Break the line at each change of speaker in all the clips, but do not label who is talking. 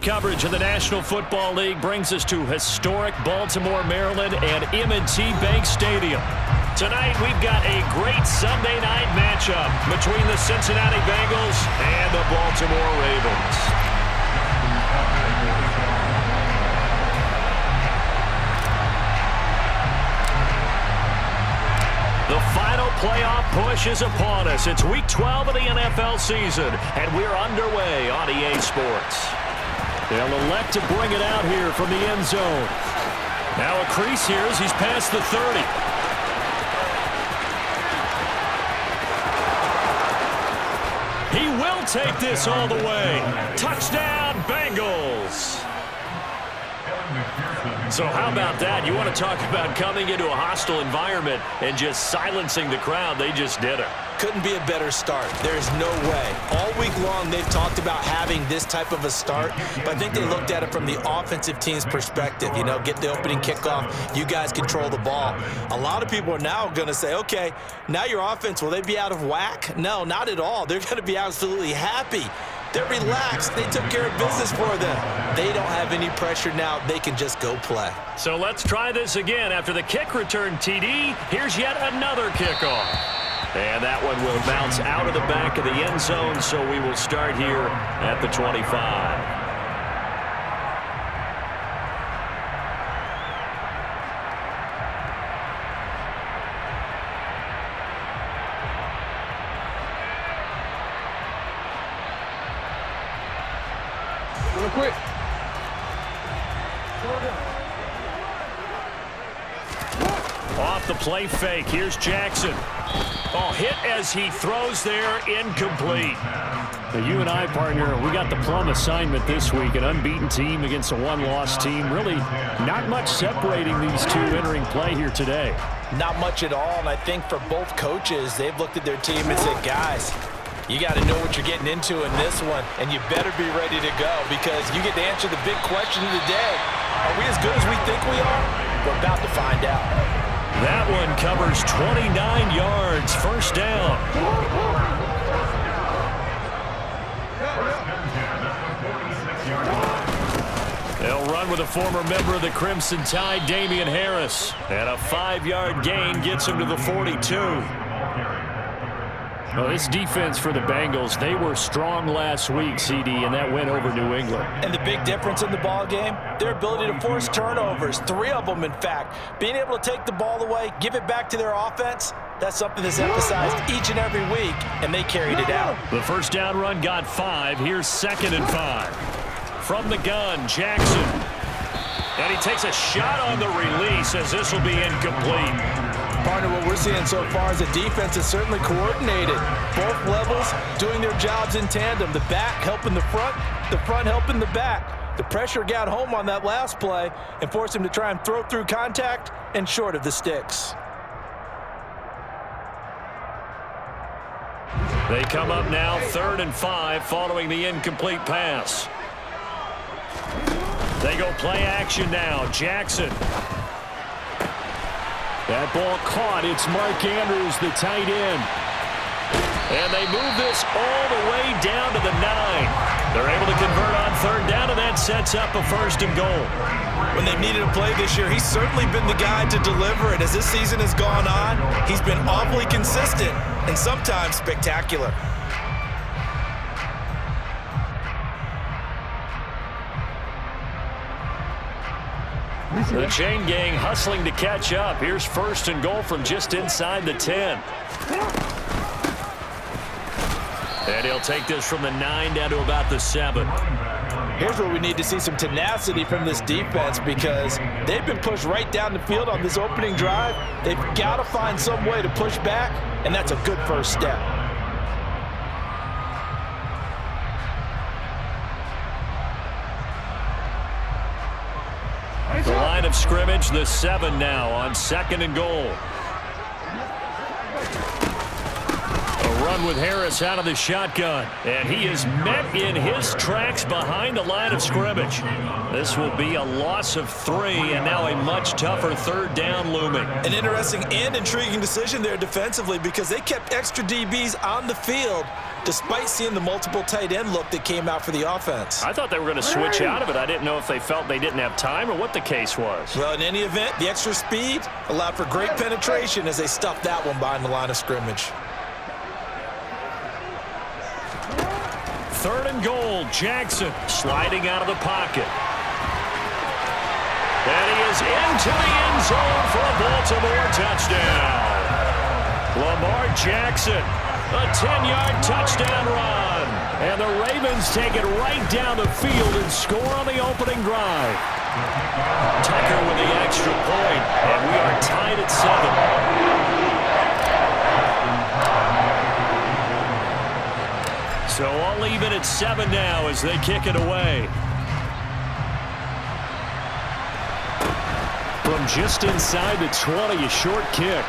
Coverage of the National Football League brings us to historic Baltimore, Maryland and M&T Bank Stadium. Tonight we've got a great Sunday night matchup between the Cincinnati Bengals and the Baltimore Ravens. The final playoff push is upon us. It's Week 12 of the NFL season, and we're underway on EA Sports. They'll elect to bring it out here from the end zone. Now a crease here as he's past the 30. He will take this all the way. Touchdown, Bengals. So how about that? You want to talk about coming into a hostile environment and just silencing the crowd. They just did it.
Couldn't be a better start. There's no way. All week long, they've talked about having this type of a start, but I think they looked at it from the offensive team's perspective. You know, get the opening kickoff. You guys control the ball. A lot of people are now going to say, okay, now your offense, will they be out of whack? No, not at all. They're going to be absolutely happy. They're relaxed. They took care of business for them. They don't have any pressure now. They can just go play.
So let's try this again. After the kick return TD, here's yet another kickoff. And that one will bounce out of the back of the end zone, so we will start here at the 25.
Quick.
Off the play fake. Here's Jackson. Oh, hit as he throws there, incomplete.
Now, you and I, partner, we got the plum assignment this week, an unbeaten team against a one-loss team. Really not much separating these two entering play here today.
Not much at all, and I think for both coaches, they've looked at their team and said, guys, you got to know what you're getting into in this one, and you better be ready to go because you get to answer the big question of the day. Are we as good as we think we are? We're about to find out.
That one covers 29 yards, first down. They'll run with a former member of the Crimson Tide, Damian Harris. And a 5-yard gain gets him to the 42.
Well, this defense for the Bengals, they were strong last week, CD, and that went over New England.
And the big difference in the ball game, their ability to force turnovers, 3 of them, in fact. Being able to take the ball away, give it back to their offense, that's something that's emphasized each and every week, and they carried it out.
The first down run got 5. Here's 2nd and 5. From the gun, Jackson. And he takes a shot on the release as this will be incomplete.
Partner, what we're seeing so far is the defense is certainly coordinated. Both levels doing their jobs in tandem. The back helping the front helping the back. The pressure got home on that last play and forced him to try and throw through contact and short of the sticks.
They come up now 3rd and 5 following the incomplete pass. They go play action now. Jackson.
That ball caught. It's Mark Andrews, the tight end.
And they move this all the way down to the 9. They're able to convert on 3rd down, and that sets up a 1st and goal.
When they've needed a play this year, he's certainly been the guy to deliver. And as this season has gone on, he's been awfully consistent and sometimes spectacular.
The chain gang hustling to catch up. Here's 1st and goal from just inside the 10. And he'll take this from the 9 down to about the 7.
Here's where we need to see some tenacity from this defense because they've been pushed right down the field on this opening drive. They've got to find some way to push back, and that's a good first step.
The line of scrimmage, the 7 now on 2nd and goal. A run with Harris out of the shotgun. And he is met in his tracks behind the line of scrimmage. This will be a loss of 3, and now a much tougher third down looming.
An interesting and intriguing decision there defensively because they kept extra DBs on the field despite seeing the multiple tight end look that came out for the offense.
I thought they were going to switch out of it. I didn't know if they felt they didn't have time or what the case was.
Well, in any event, the extra speed allowed for great penetration as they stuffed that one behind the line of scrimmage.
3rd and goal, Jackson sliding out of the pocket. And he is into the end zone for a Baltimore touchdown. Lamar Jackson, a 10-yard touchdown run. And the Ravens take it right down the field and score on the opening drive. Tucker with the extra point, and we are tied at 7. So all even at 7 now as they kick it away. From just inside the 20, a short kick.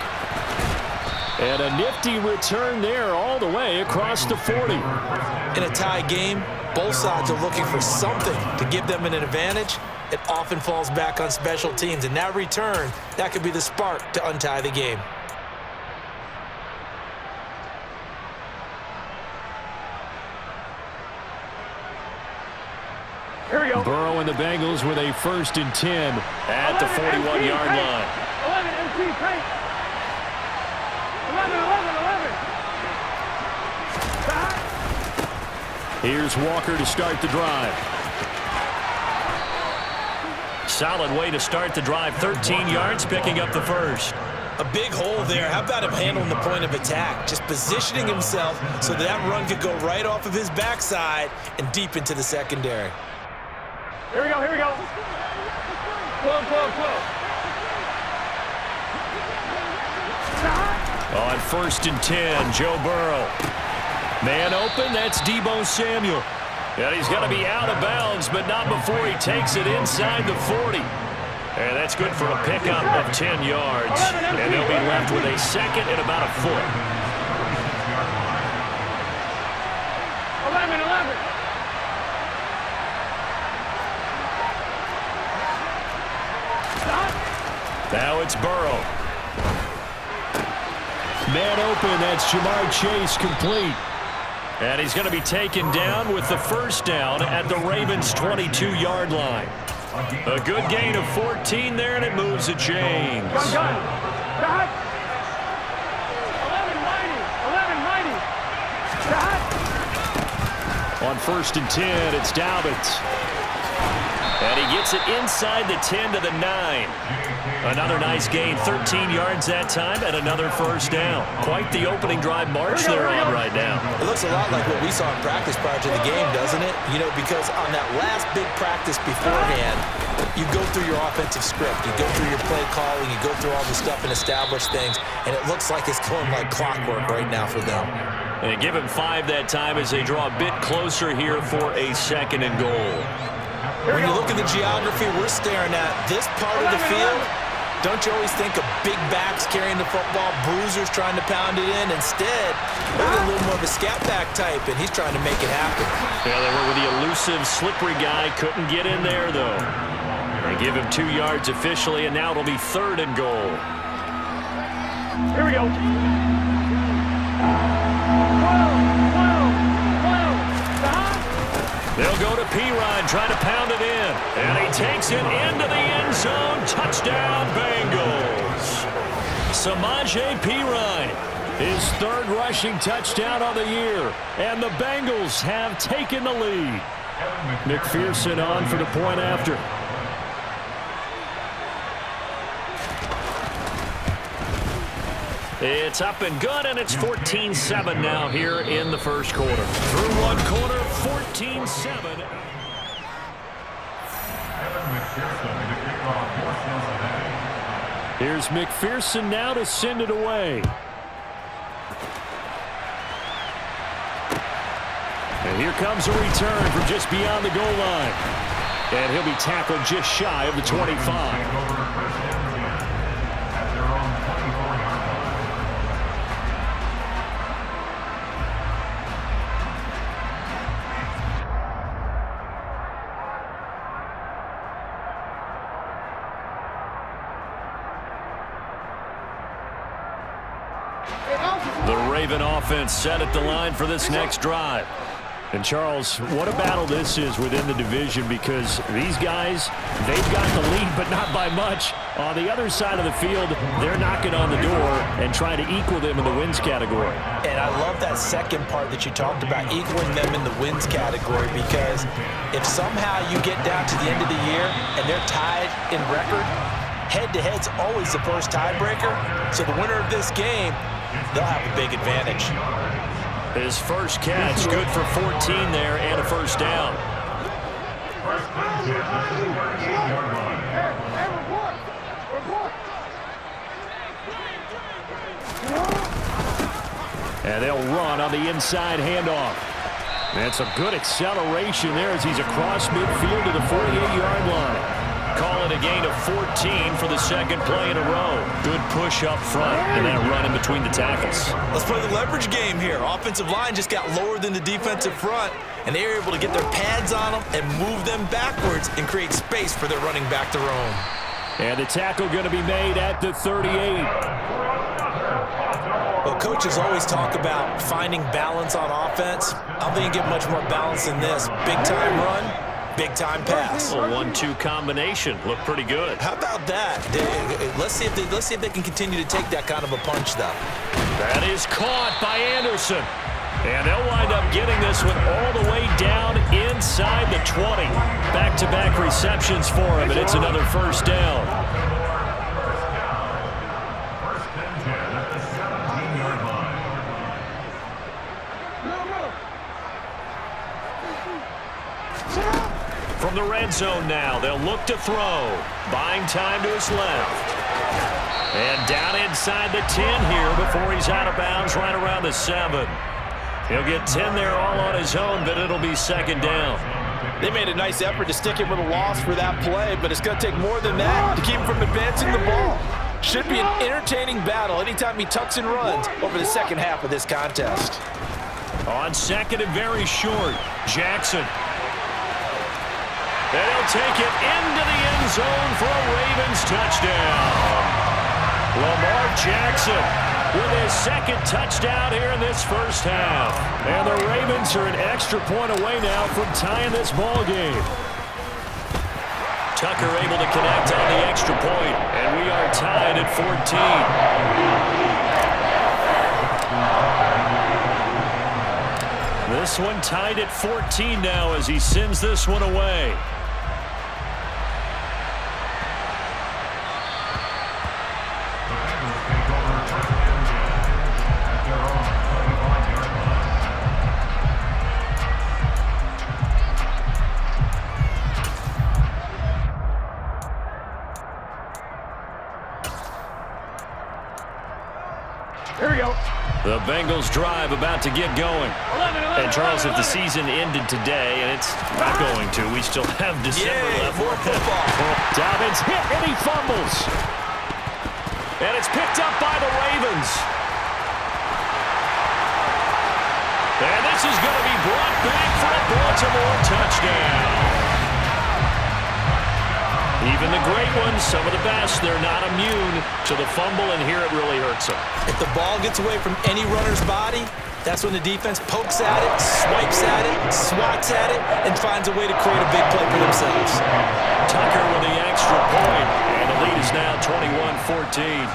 And a nifty return there all the way across the 40.
In a tie game, both sides are looking for something to give them an advantage. It often falls back on special teams. And that return, that could be the spark to untie the game.
Here we go.
Burrow and the Bengals with a 1st and 10 at the 41-yard line.
11, MC, paint. 11.
Here's Walker to start the drive. Solid way to start the drive. 13 yards, picking up the first.
A big hole there. How about him handling the point of attack? Just positioning himself so that run could go right off of his backside and deep into the secondary.
Here we go. Close.
On 1st and 10, Joe Burrow. Man open, that's Deebo Samuel. And he's got to be out of bounds, but not before he takes it inside the 40. And that's good for a pickup of 10 yards. And they'll be left with a 2nd and about a foot.
11.
Now it's Burrow. Man open, that's Jamar Chase complete. And he's going to be taken down with the 1st down at the Ravens' 22-yard line. A good gain of 14 there, and it moves the chains.
Gun. 11, mighty.
On 1st and 10, it's Dobbins. And he gets it inside the 10 to the 9. Another nice gain, 13 yards that time, and another 1st down. Quite the opening drive march they're on right now.
It looks a lot like what we saw in practice prior to the game, doesn't it? You know, because on that last big practice beforehand, you go through your offensive script, you go through your play calling, you go through all the stuff and establish things, and it looks like it's going like clockwork right now for them.
And give him 5 that time as they draw a bit closer here for a 2nd and goal.
When you look at the geography we're staring at, this part of the field, don't you always think of big backs carrying the football, bruisers trying to pound it in? Instead, look at a little more of a scat back type, and he's trying to make it happen.
Yeah, they were with the elusive, slippery guy. Couldn't get in there, though. They give him 2 yards officially, and now it'll be 3rd and goal.
Here we go. 12.
They'll go to Pirine, trying to pound it in. And he takes it into the end zone. Touchdown, Bengals. Samaje Pirine, his 3rd rushing touchdown of the year. And the Bengals have taken the lead. McPherson on for the point after. It's up and good, and it's 14-7 now here in the 1st quarter. Through 1 quarter, 14-7. Here's McPherson now to send it away. And here comes a return from just beyond the goal line. And he'll be tackled just shy of the 25. Raven offense set at the line for this next drive.
And, Charles, what a battle this is within the division, because these guys, they've got the lead, but not by much. On the other side of the field, they're knocking on the door and trying to equal them in the wins category.
And I love that second part that you talked about, equaling them in the wins category, because if somehow you get down to the end of the year and they're tied in record, head-to-head's always the first tiebreaker. So the winner of this game, they'll have a big advantage.
His first catch, good for 14 there and a first down.
And they'll run on the inside handoff. That's a good acceleration there as he's across midfield to the 48-yard line.
Call it a gain of 14 for the second play in a row. Good push up front and that run in between the tackles.
Let's play the leverage game here. Offensive line just got lower than the defensive front, and they were able to get their pads on them and move them backwards and create space for their running back to roam.
And the tackle going to be made at the 38.
Well, coaches always talk about finding balance on offense. I don't think you get much more balance than this. Big-time run, big-time pass.
A 1-2 combination. Looked pretty good.
How about that? Let's see if they can continue to take that kind of a punch, though.
That is caught by Anderson. And they'll wind up getting this one all the way down inside the 20. Back-to-back receptions for him, and it's another first down. From the red zone now, they'll look to throw. Buying time to his left. And down inside the 10 here before he's out of bounds right around the 7. He'll get 10 there all on his own, but it'll be second down.
They made a nice effort to stick him with a loss for that play, but it's going to take more than that to keep him from advancing the ball. Should be an entertaining battle anytime he tucks and runs over the second half of this contest.
On second and very short, Jackson. They'll take it into the end zone for a Ravens touchdown. Lamar Jackson with his second touchdown here in this first half.
And the Ravens are an extra point away now from tying this ball game.
Tucker able to connect on the extra point, and we are tied at 14. This one tied at 14 now as he sends this one away.
Here we go.
The Bengals drive about to get going. And Charles, if the season ended today, and it's not going to, we still have December left.
More football.
Dobbins hit and he fumbles.
And it's picked up by the Ravens. And this is going to be brought back for a Baltimore touchdown. Even the great ones, some of the best, they're not immune to the fumble, and here it really hurts them.
If the ball gets away from any runner's body, that's when the defense pokes at it, swipes at it, swats at it, and finds a way to create a big play for themselves.
Tucker with the extra point, and the lead is now 21-14.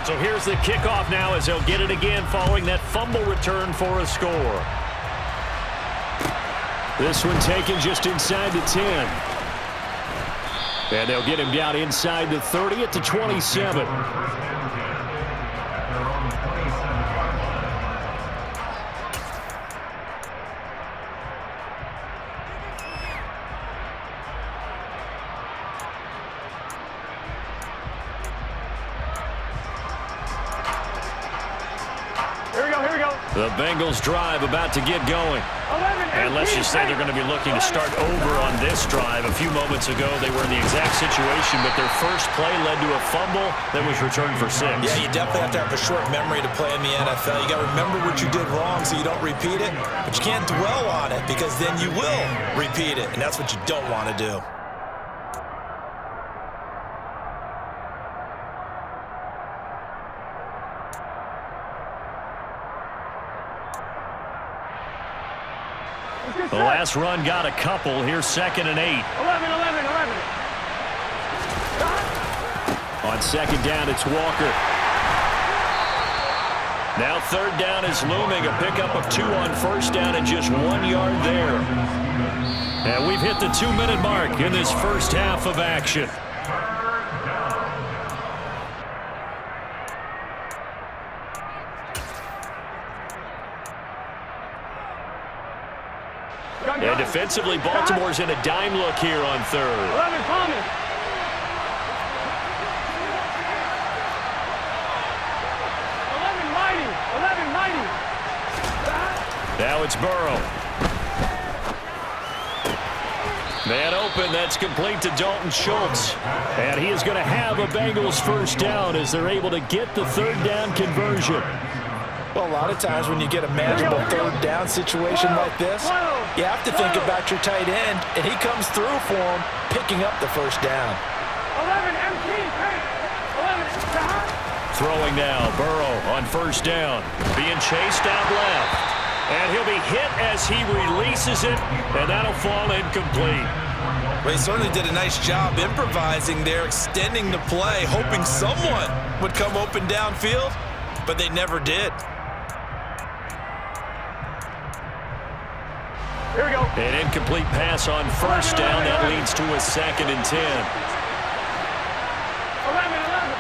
So here's the kickoff now as they'll get it again following that fumble return for a score.
This one taken just inside the 10. And they'll get him down inside the 30 at the 27.
Here we go, here we go.
The Bengals drive about to get going. And let's just say they're going to be looking to start over on this drive. A few moments ago, they were in the exact situation, but their first play led to a fumble that was returned for 6.
Yeah, you definitely have to have a short memory to play in the NFL. You got to remember what you did wrong so you don't repeat it, but you can't dwell on it because then you will repeat it, and that's what you don't want to do.
The last run got a couple. Here's 2nd and 8.
11.
On 2nd down, it's Walker. Now 3rd down is looming. A pickup of 2 on 1st down and just 1 yard there. And we've hit the 2-minute mark in this first half of action. And defensively, Baltimore's in a dime look here on 3rd.
11 Thomas. 11 Mighty.
Now it's Burrow. Man open, that's complete to Dalton Schultz. And he is going to have a Bengals first down as they're able to get the 3rd down conversion.
Well, a lot of times when you get a manageable 3rd down situation like this, you have to think about your tight end, and he comes through for him, picking up the first down.
11 MT. 11.
Throwing now, Burrow on 1st down. Being chased out left. And he'll be hit as he releases it, and that'll fall incomplete.
Well, he certainly did a nice job improvising there, extending the play, hoping someone would come open downfield, but they never did.
Here we go.
An incomplete pass on 1st down. That leads to a 2nd and 10.
11. 11.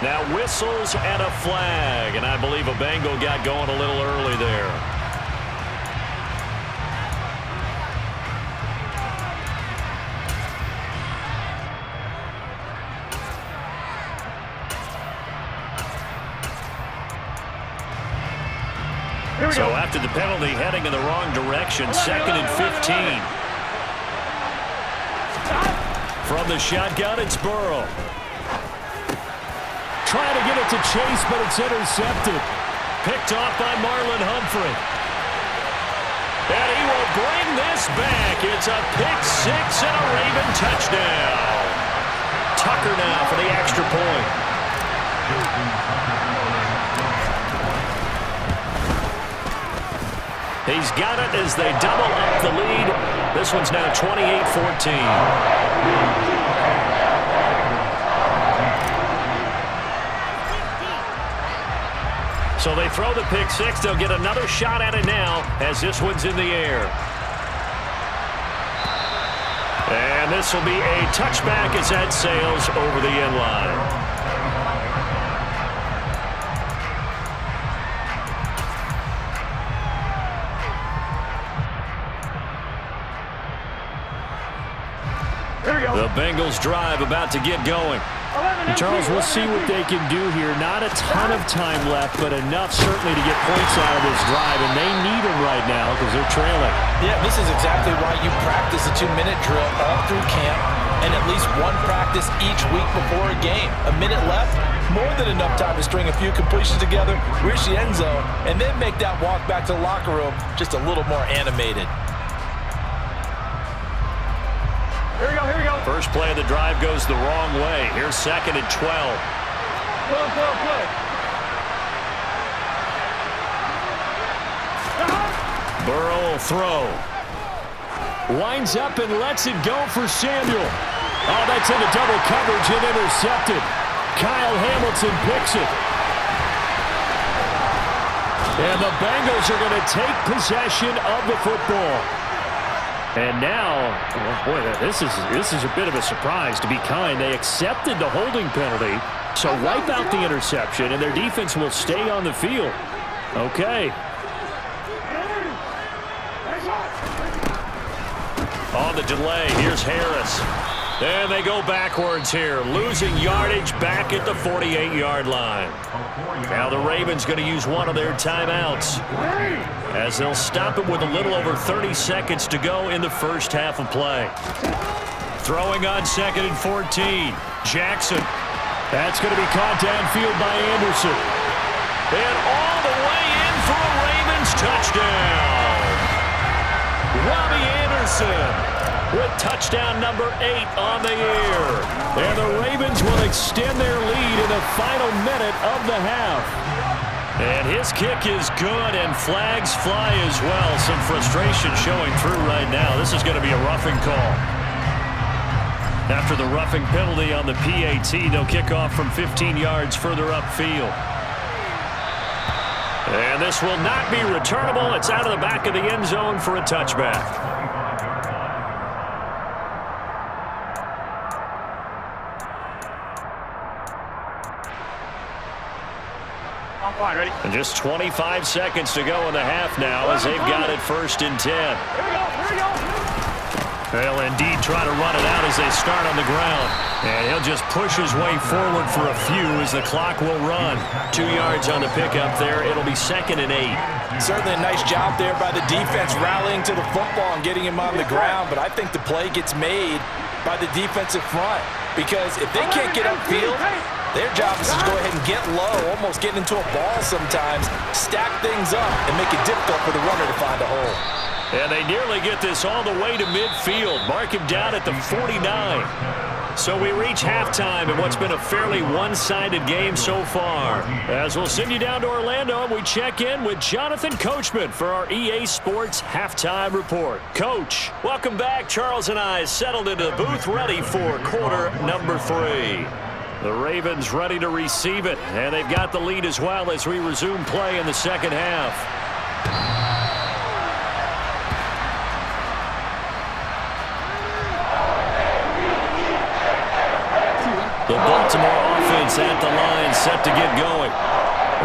Now whistles and a flag, and I believe a Bengal got going a little early there. So after the penalty, heading in the wrong direction, 2nd and 15. From the shotgun, it's Burrow. Trying to get it to Chase, but it's intercepted. Picked off by Marlon Humphrey. And he will bring this back. It's a pick 6 and a Raven touchdown. Tucker now for the extra point. He's got it as they double up the lead. This one's now 28-14. So they throw the pick 6. They'll get another shot at it now as this one's in the air. And this will be a touchback as that sails over the end line. The Bengals drive about to get going.
Charles, we'll see what they can do here. Not a ton of time left, but enough certainly to get points out of this drive, and they need them right now because they're trailing.
Yeah, this is exactly why you practice a 2-minute drill all through camp and at least one practice each week before a game. A minute left, more than enough time to string a few completions together, reach the end zone, and then make that walk back to the locker room just a little more animated.
Here we go.
First play of the drive goes the wrong way. Here's 2nd and 12.
Play.
Burrow will throw. Winds up and lets it go for Samuel. Oh, that's into double coverage and intercepted. Kyle Hamilton picks it. And the Bengals are going to take possession of the football. And now, boy, this is a bit of a surprise, to be kind. They accepted the holding penalty, so wipe out the interception, and their defense will stay on the field. Okay. On the delay, here's Harris. And they go backwards here, losing yardage back at the 48-yard line. Now the Ravens going to use one of their timeouts as they'll stop it with a little over 30 seconds to go in the first half of play. Throwing on 2nd and 14. Jackson. That's going to be caught downfield by Anderson. And all the way in for a Ravens touchdown. Robbie Anderson. with touchdown number 8 on the year. And the Ravens will extend their lead in the final minute of the half. And his kick is good, and flags fly as well. Some frustration showing through right now. This is going to be a roughing call. After the roughing penalty on the PAT, they'll kick off from 15 yards further upfield. And this will not be returnable. It's out of the back of the end zone for a touchback.
Ready?
And just 25 seconds to go in the half now as they've got it 1st and 10.
Here we go.
They'll indeed try to run it out as they start on the ground. And he'll just push his way forward for a few as the clock will run. 2 yards on the pickup there. It'll be 2nd and 8.
Certainly a nice job there by the defense rallying to the football and getting him on the ground. But I think the play gets made by the defensive front. Because if they can't get upfield, their job is to go ahead and get low, almost get into a ball sometimes, stack things up, and make it difficult for the runner to find a hole.
And they nearly get this all the way to midfield. Mark him down at the 49. So we reach halftime in what's been a fairly one-sided game so far. As we'll send you down to Orlando, we check in with Jonathan Coachman for our EA Sports Halftime Report. Coach, welcome back. Charles and I settled into the booth ready for quarter number 3. The Ravens ready to receive it, and they've got the lead as well as we resume play in the second half. The Baltimore offense at the line, set to get going.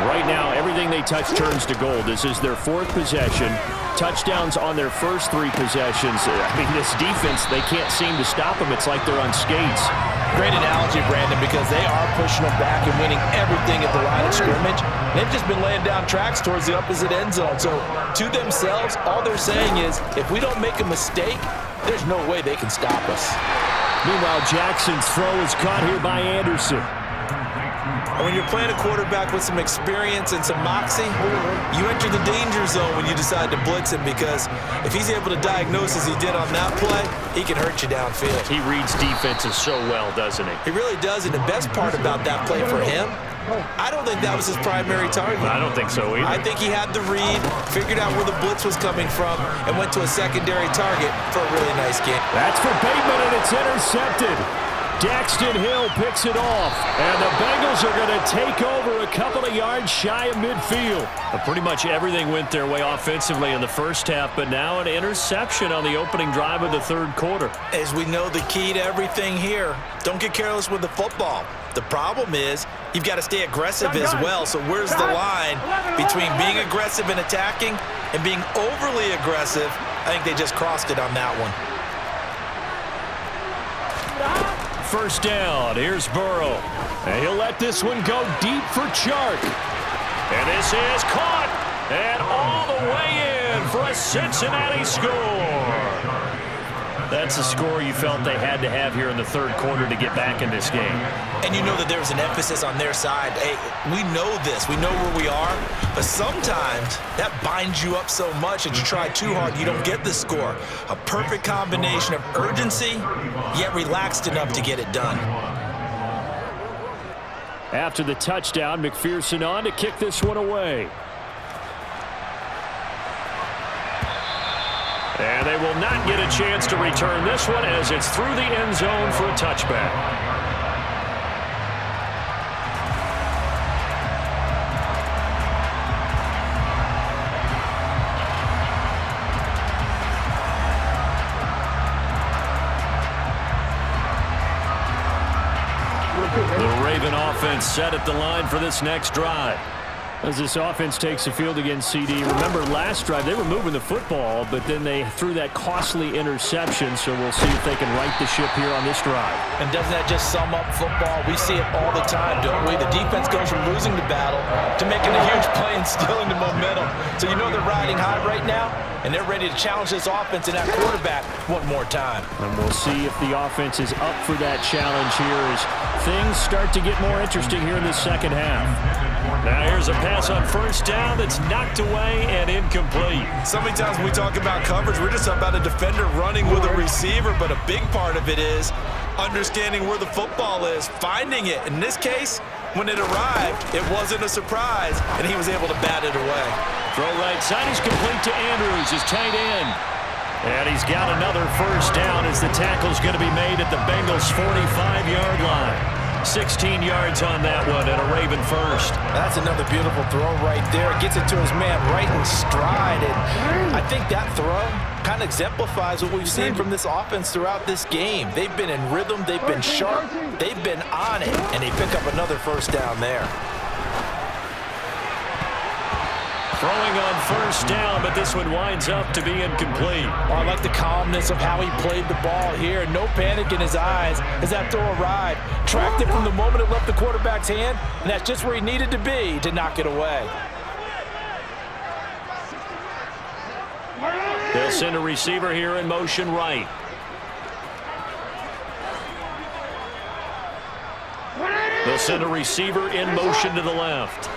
Right now, everything they touch turns to gold. This is their 4th possession. Touchdowns on their first 3 possessions. I mean, this defense, they can't seem to stop them. It's like they're on skates.
Great analogy, Brandon, because they are pushing them back and winning everything at the line of scrimmage. They've just been laying down tracks towards the opposite end zone. So, to themselves, all they're saying is, if we don't make a mistake, there's no way they can stop us.
Meanwhile, Jackson's throw is caught here by Anderson.
And when you're playing a quarterback with some experience and some moxie, you enter the danger zone when you decide to blitz him, because if he's able to diagnose as he did on that play, he can hurt you downfield.
He reads defenses so well, doesn't he?
He really does, and the best part about that play for him, I don't think that was his primary target.
I don't think so either.
I think he had the read, figured out where the blitz was coming from, and went to a secondary target for a really nice game.
That's for Bateman, and it's intercepted. Daxton Hill picks it off, and the Bengals are going to take over a couple of yards shy of midfield. But pretty much everything went their way offensively in the first half, but now an interception on the opening drive of the 3rd quarter.
As we know, the key to everything here, don't get careless with the football. The problem is you've got to stay aggressive as well. So where's the line between being aggressive and attacking and being overly aggressive? I think they just crossed it on that one.
1st down. Here's Burrow. And he'll let this one go deep for Chark. And this is caught. And all the way in for a Cincinnati score. That's a score you felt they had to have here in the 3rd quarter to get back in this game.
And you know that there was an emphasis on their side. Hey, we know this. We know where we are. But sometimes that binds you up so much that you try too hard, you don't get the score. A perfect combination of urgency, yet relaxed enough to get it done.
After the touchdown, McPherson on to kick this one away. And they will not get a chance to return this one as it's through the end zone for a touchback. The Raven offense set at the line for this next drive. As this offense takes the field against CD, remember last drive they were moving the football, but then they threw that costly interception, so we'll see if they can right the ship here on this drive.
And doesn't that just sum up football? We see it all the time, don't we? The defense goes from losing the battle to making a huge play and stealing the momentum. So you know they're riding high right now, and they're ready to challenge this offense and that quarterback one more time.
And we'll see if the offense is up for that challenge here as things start to get more interesting here in the second half. Now here's a pass on first down that's knocked away and incomplete.
So many times when we talk about coverage, we're just about a defender running with a receiver, but a big part of it is understanding where the football is, finding it. In this case, when it arrived, it wasn't a surprise, and he was able to bat it away.
Throw right side is complete to Andrews, his tight end. And he's got another first down as the tackle's going to be made at the Bengals' 45-yard line. 16 yards on that one and a Raven first.
That's another beautiful throw right there. Gets it to his man right in stride. And I think that throw kind of exemplifies what we've seen from this offense throughout this game. They've been in rhythm. They've been sharp. They've been on it. And they pick up another first down there.
Throwing on first down, but this one winds up to be incomplete.
Oh, I like the calmness of how he played the ball here. No panic in his eyes as that throw arrived. Tracked it from the moment it left the quarterback's hand, and that's just where he needed to be to knock it away.
They'll send a receiver here in motion right. They'll send a receiver in motion to the left.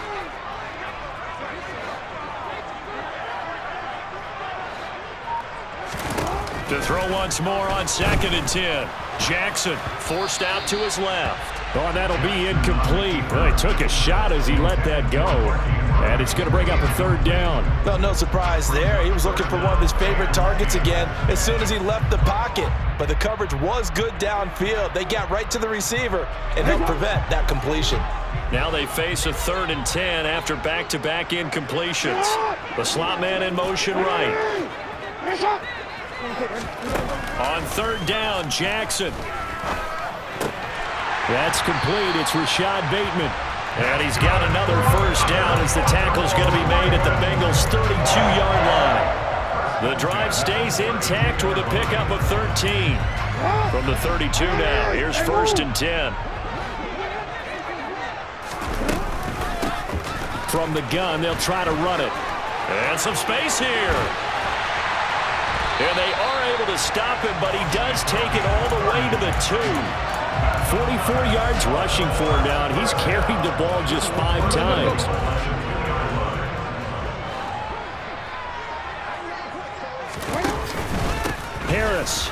To throw once more on 2nd and 10. Jackson forced out to his left. Oh, and that'll be incomplete. Well, he took a shot as he let that go. And it's going to bring up a third down.
Well, no surprise there. He was looking for one of his favorite targets again as soon as he left the pocket. But the coverage was good downfield. They got right to the receiver and helped prevent that completion.
Now they face a 3rd and 10 after back-to-back incompletions. The slot man in motion right. On 3rd down, Jackson. That's complete. It's Rashad Bateman. And he's got another first down as the tackle's going to be made at the Bengals' 32-yard line. The drive stays intact with a pickup of 13. From the 32 now, here's 1st and 10. From the gun, they'll try to run it. And some space here. And they are able to stop him, but he does take it all the way to the 2. 44 yards rushing for him now, and he's carried the ball just 5 times. Harris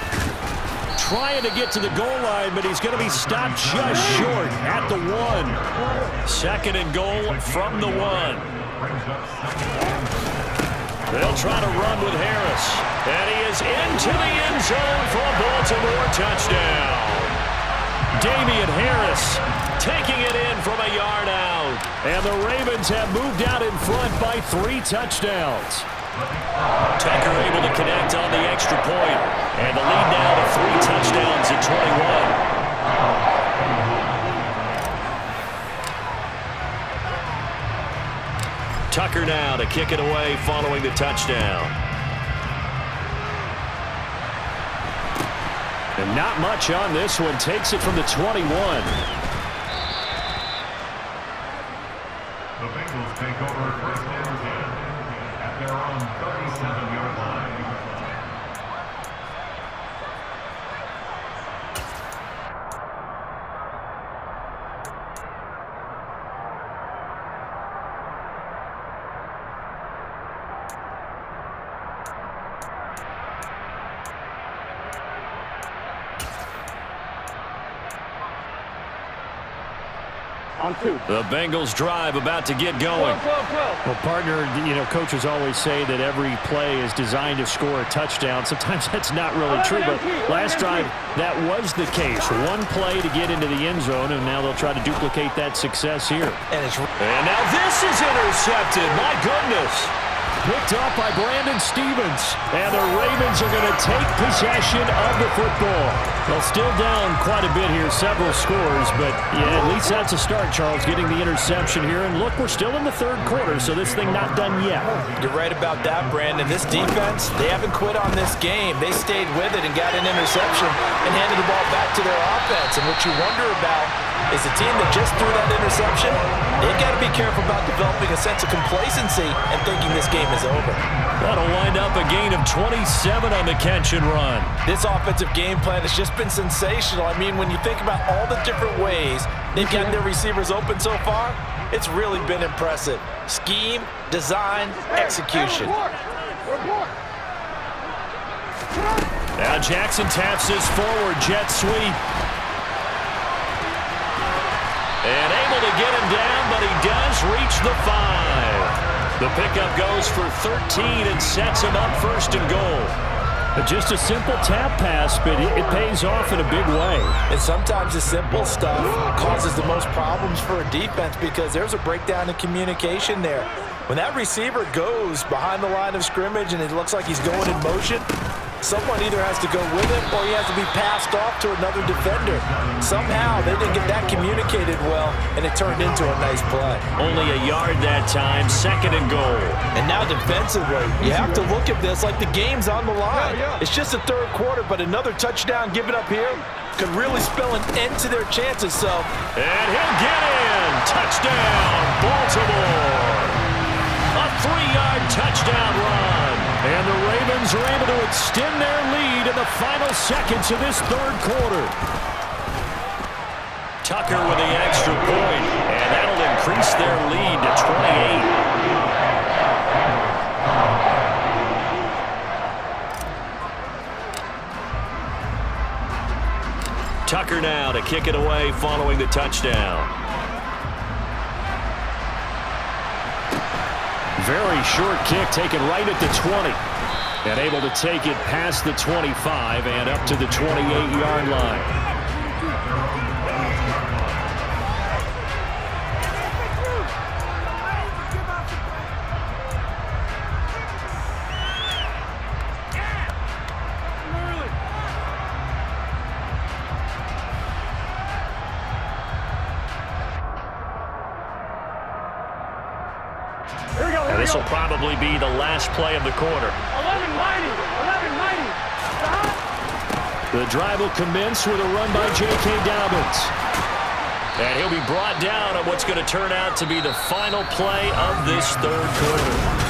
trying to get to the goal line, but he's going to be stopped just short at the 1. 2nd and goal from the 1. They'll try to run with Harris. And he is into the end zone for a Baltimore touchdown. Damian Harris taking it in from a yard out. And the Ravens have moved out in front by 3 touchdowns. Tucker able to connect on the extra point. And the lead now to 3 touchdowns at 21. Tucker now to kick it away following the touchdown. And not much on this one. Takes it from the 21.
The Bengals take over 1st and 10 at their own 37-yard line.
On 2.
The Bengals drive about to get going.
Well, partner, coaches always say that every play is designed to score a touchdown. Sometimes that's not really true, but last drive, that was the case. One play to get into the end zone, and now they'll try to duplicate that success here.
And now this is intercepted. My goodness. Picked up by Brandon Stevens. And the Ravens are going to take possession of the football. Well, still down quite a bit here, several scores, but yeah, at least that's a start, Charles, getting the interception here. And look, we're still in the 3rd quarter, so this thing not done yet.
You're right about that, Brandon. This defense, they haven't quit on this game. They stayed with it and got an interception and handed the ball back to their offense. And what you wonder about is the team that just threw that interception, They've got to be careful about developing a sense of complacency and thinking this game is over.
That'll wind up a gain of 27 on the catch and run.
This offensive game plan has just been sensational. I mean, when you think about all the different ways they've gotten their receivers open so far, it's really been impressive. Scheme, design, execution.
Now Jackson taps this forward jet sweep. And able to get him down, but he does reach the 5. The pickup goes for 13 and sets him up first and goal.
Just a simple tap pass, but it pays off in a big way.
And sometimes the simple stuff causes the most problems for a defense because there's a breakdown in communication there. When that receiver goes behind the line of scrimmage and it looks like he's going in motion, someone either has to go with him or he has to be passed off to another defender. Somehow they didn't get that communicated well, and it turned into a nice play.
Only a yard that time, second and goal.
And now defensively, you have to look at this like the game's on the line. It's just the third quarter, but another touchdown given up here could really spell an end to their chances.
And he'll get in. Touchdown, Baltimore. A 3-yard touchdown run. And the Ravens are able to extend their lead in the final seconds of this third quarter. Tucker with the extra point, and that'll increase their lead to 28. Tucker now to kick it away following the touchdown. Very short kick taken right at the 20. And able to take it past the 25 and up to the 28-yard line. This will probably be the last play of the quarter.
11-90.
The drive will commence with a run by J.K. Dobbins. And he'll be brought down on what's going to turn out to be the final play of this third quarter.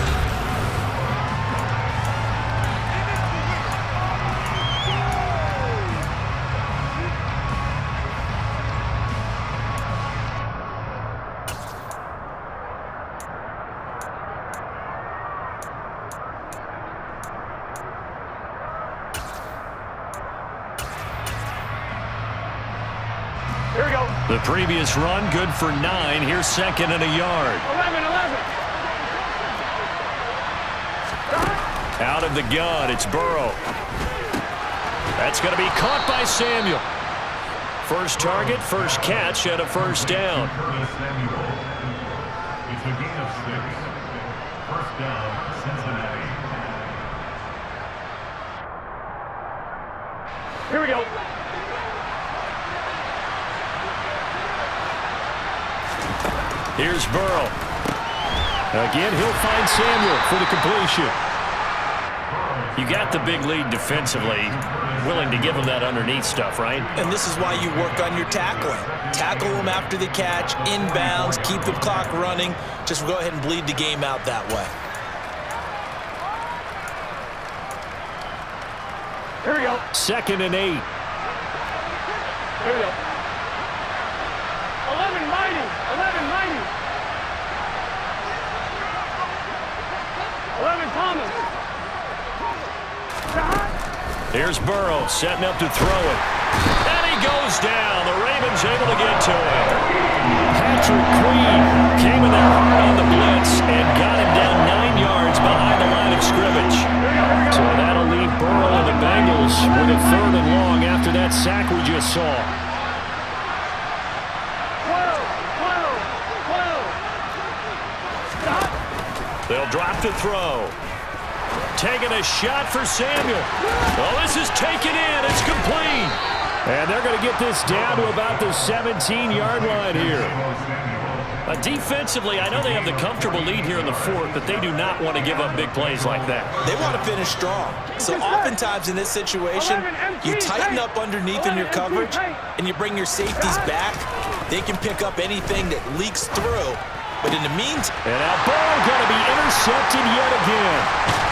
The previous run, good for 9. Here's second and a yard.
11.
Out of the gun, it's Burrow. That's going to be caught by Samuel. First target, first catch, and a first down.
It's a gain of 6. First down, Cincinnati.
Here we go.
Here's Burrow. Again, he'll find Samuel for the completion. You got the big lead defensively. Willing to give him that underneath stuff, right?
And this is why you work on your tackling. Tackle them after the catch, inbounds, keep the clock running. Just go ahead and bleed the game out that way.
Here we go.
Second and 8.
Here we go. 11-90. 11 Thomas.
Here's Burrow setting up to throw it. And he goes down. The Ravens able to get to him. Patrick Queen came in there hard on the blitz and got him down 9 yards behind the line of scrimmage. So that'll leave Burrow and the Bengals with a third and long after that sack we just saw.
12.
They'll drop to throw. Taking a shot for Samuel. Oh, this is taken in. It's complete. And they're going to get this down to about the 17-yard line here. Defensively, I know they have the comfortable lead here in the fourth, but they do not want to give up big plays like that.
They want to finish strong. So oftentimes in this situation, you tighten up underneath in your coverage, and you bring your safeties back. They can pick up anything that leaks through. But in the meantime...
And that ball going to be intercepted yet again.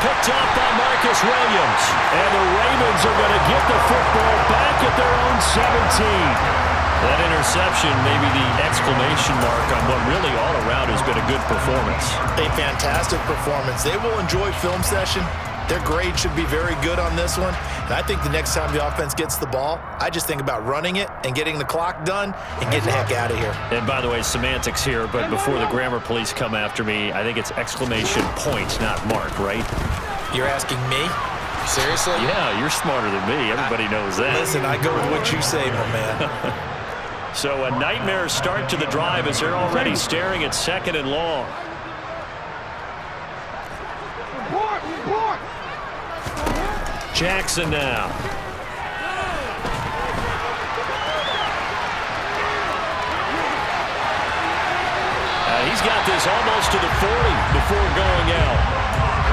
Picked up by Marcus Williams. And the Ravens are going to get the football back at their own 17. That interception may be the exclamation mark on what really all around has been a good performance.
A fantastic performance. They will enjoy film session. Their grade should be very good on this one. And I think the next time the offense gets the ball, I just think about running it and getting the clock done and getting the heck out of here.
And by the way, semantics here, but before the grammar police come after me, I think it's exclamation point, not mark, right?
You're asking me? Seriously?
Yeah, you're smarter than me. Everybody knows that.
Listen, I go with what you say, my man.
So a nightmare start to the drive as they're already staring at 2nd and long. Jackson now. He's got this almost to the 40 before going out.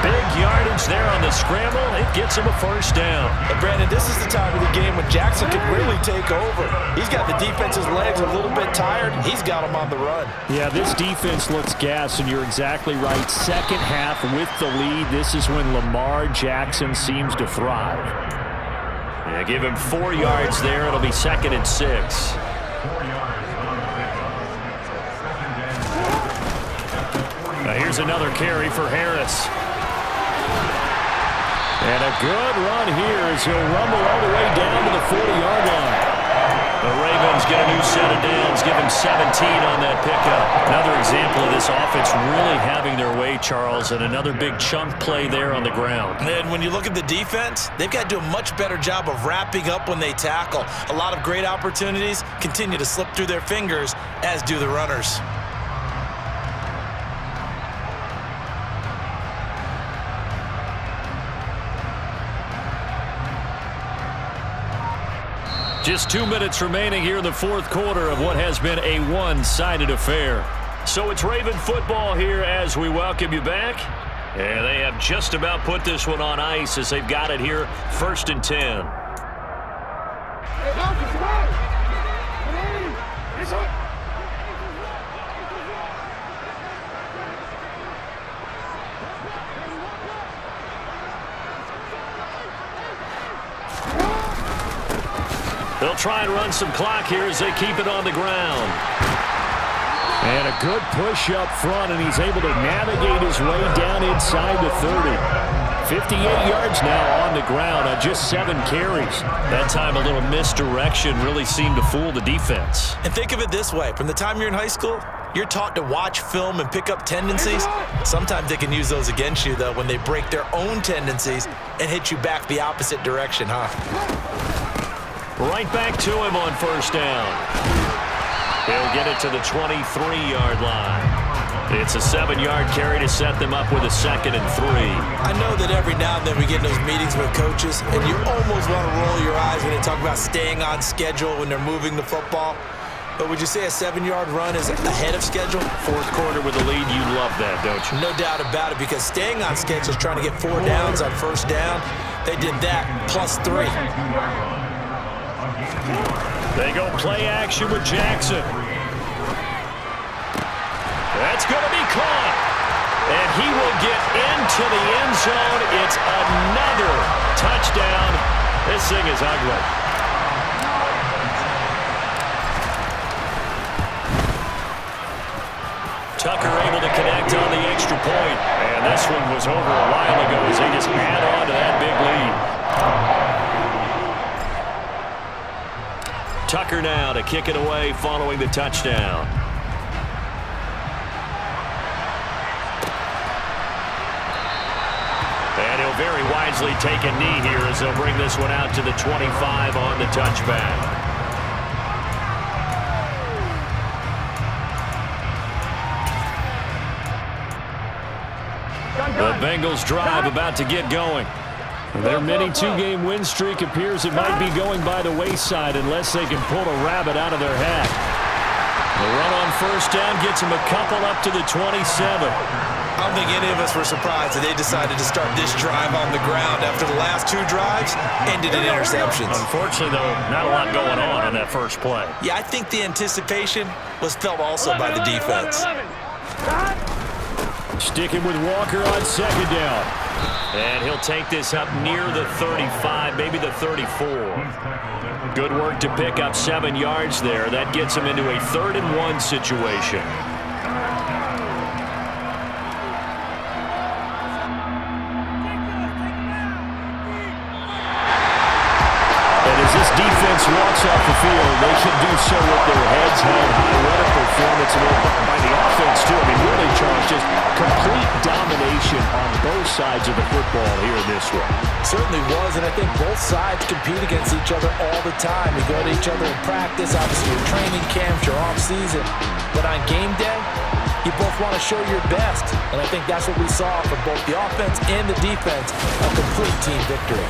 Big yardage there on the scramble. It gets him a first down.
And Brandon, this is the time of the game when Jackson can really take over. He's got the defense's legs a little bit tired. He's got them on the run.
Yeah, this defense looks gassed, and you're exactly right. Second half with the lead. This is when Lamar Jackson seems to thrive. Yeah, give him 4 yards there. It'll be 2nd and 6.
4 yards on the pickup.
Now here's another carry for Harris. And a good run here as he'll rumble all the way down to the 40-yard line. The Ravens get a new set of downs, give him 17 on that pickup. Another example of this offense really having their way, Charles, and another big chunk play there on the ground.
And when you look at the defense, they've got to do a much better job of wrapping up when they tackle. A lot of great opportunities continue to slip through their fingers, as do the runners.
Just 2 minutes remaining here in the 4th quarter of what has been a one-sided affair. So it's Raven football here as we welcome you back. And they have just about put this one on ice as they've got it here, 1st and 10. They'll try and run some clock here as they keep it on the ground. And a good push up front, and he's able to navigate his way down inside the 30. 58 yards now on the ground on just 7 carries. That time a little misdirection really seemed to fool the defense.
And think of it this way. From the time you're in high school, you're taught to watch film and pick up tendencies. Sometimes they can use those against you, though, when they break their own tendencies and hit you back the opposite direction, huh?
Right back to him on 1st down. He'll get it to the 23-yard line. It's a 7-yard carry to set them up with a 2nd and 3.
I know that every now and then we get in those meetings with coaches, and you almost want to roll your eyes when they talk about staying on schedule when they're moving the football. But would you say a 7-yard run is ahead of schedule?
4th quarter with the lead, you love that, don't you?
No doubt about it, because staying on schedule is trying to get 4 downs on 1st down. They did that plus 3.
They go play action with Jackson. That's going to be caught. And he will get into the end zone. It's another touchdown. This thing is ugly. Tucker able to connect on the extra point. And this one was over a while ago as they just add on to that big lead. Tucker now to kick it away following the touchdown. And he'll very wisely take a knee here as they'll bring this one out to the 25 on the touchback. The Bengals drive about to get going. Their mini 2-game win streak appears it might be going by the wayside unless they can pull a rabbit out of their hat. The run on 1st down gets them a couple up to the 27.
I don't think any of us were surprised that they decided to start this drive on the ground after the last 2 drives ended in interceptions.
Unfortunately, though, not a lot going on that first play.
Yeah, I think the anticipation was felt also by the defense.
Sticking with Walker on second down. And he'll take this up near the 35, maybe the 34. Good work to pick up 7 yards there. That gets him into a 3rd and 1 situation. As this defense walks off the field, they should do so with their heads held high. What a performance by the offense, too. I mean, really, Charles, just complete domination on both sides of the football here in this one.
Certainly was, and I think both sides compete against each other all the time. You go to each other in practice, obviously your training camps, your off-season. But on game day, you both want to show your best. And I think that's what we saw from both the offense and the defense, a complete team victory.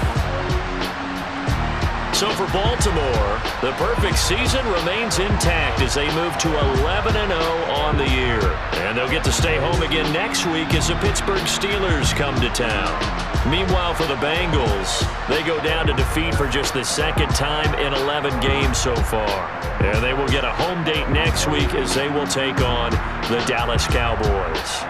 So for Baltimore, the perfect season remains intact as they move to 11-0 on the year. And they'll get to stay home again next week as the Pittsburgh Steelers come to town. Meanwhile, for the Bengals, they go down to defeat for just the 2nd time in 11 games so far. And they will get a home date next week as they will take on the Dallas Cowboys.